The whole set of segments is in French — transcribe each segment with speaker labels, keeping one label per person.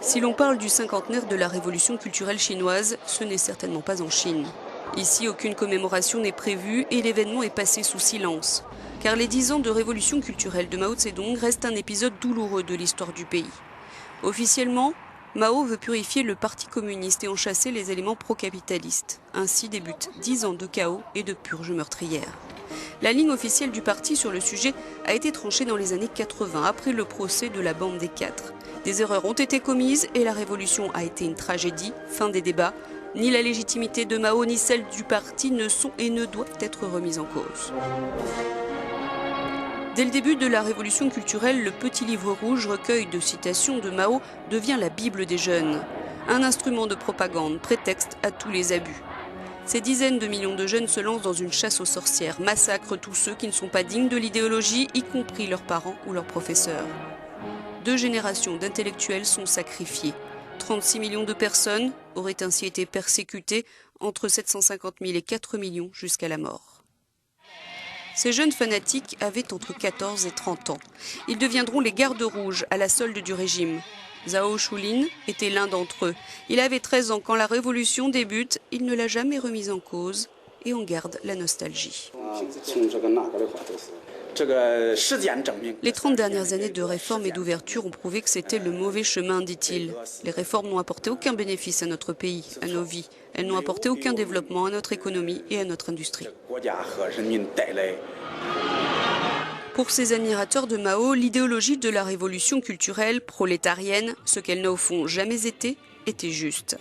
Speaker 1: Si l'on parle du cinquantenaire de la révolution culturelle chinoise, ce n'est certainement pas en Chine. Ici, aucune commémoration n'est prévue et l'événement est passé sous silence. Car les 10 ans de révolution culturelle de Mao Tse-tung restent un épisode douloureux de l'histoire du pays. Officiellement, Mao veut purifier le Parti communiste et en chasser les éléments pro-capitalistes. Ainsi débutent 10 ans de chaos et de purges meurtrières. La ligne officielle du parti sur le sujet a été tranchée dans les années 80, après le procès de la bande des 4. Des erreurs ont été commises et la révolution a été une tragédie. Fin des débats. Ni la légitimité de Mao ni celle du parti ne sont et ne doivent être remises en cause. Dès le début de la révolution culturelle, le petit livre rouge, recueil de citations de Mao, devient la Bible des jeunes. Un instrument de propagande, prétexte à tous les abus. Ces dizaines de millions de jeunes se lancent dans une chasse aux sorcières, massacrent tous ceux qui ne sont pas dignes de l'idéologie, y compris leurs parents ou leurs professeurs. 2 générations d'intellectuels sont sacrifiées. 36 millions de personnes auraient ainsi été persécutées, entre 750 000 et 4 millions jusqu'à la mort. Ces jeunes fanatiques avaient entre 14 et 30 ans. Ils deviendront les gardes rouges à la solde du régime. Zhao Shulin était l'un d'entre eux. Il avait 13 ans quand la révolution débute. Il ne l'a jamais remise en cause et en garde la nostalgie. Les 30 dernières années de réformes et d'ouverture ont prouvé que c'était le mauvais chemin, dit-il. Les réformes n'ont apporté aucun bénéfice à notre pays, à nos vies. Elles n'ont apporté aucun développement à notre économie et à notre industrie. Pour ces admirateurs de Mao, l'idéologie de la révolution culturelle prolétarienne, ce qu'elle n'a au fond jamais été, était juste.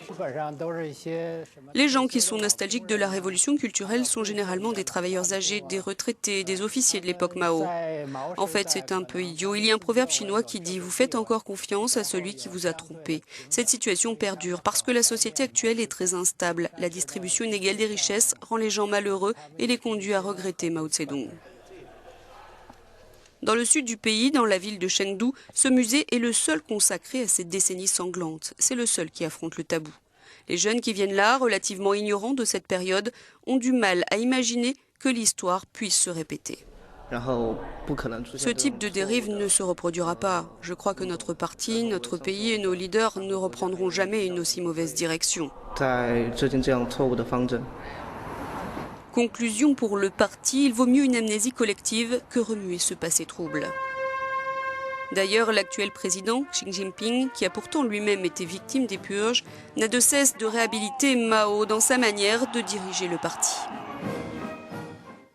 Speaker 1: Les gens qui sont nostalgiques de la révolution culturelle sont généralement des travailleurs âgés, des retraités, des officiers de l'époque Mao. En fait, c'est un peu idiot. Il y a un proverbe chinois qui dit « Vous faites encore confiance à celui qui vous a trompé ». Cette situation perdure parce que la société actuelle est très instable. La distribution inégale des richesses rend les gens malheureux et les conduit à regretter Mao Tse-tung. Dans le sud du pays, dans la ville de Chengdu, ce musée est le seul consacré à cette décennie sanglante. C'est le seul qui affronte le tabou. Les jeunes qui viennent là, relativement ignorants de cette période, ont du mal à imaginer que l'histoire puisse se répéter. Ce type de dérive ne se reproduira pas. Je crois que notre parti, notre pays et nos leaders ne reprendront jamais une aussi mauvaise direction. Conclusion pour le parti, il vaut mieux une amnésie collective que remuer ce passé trouble. D'ailleurs, l'actuel président, Xi Jinping, qui a pourtant lui-même été victime des purges, n'a de cesse de réhabiliter Mao dans sa manière de diriger le parti.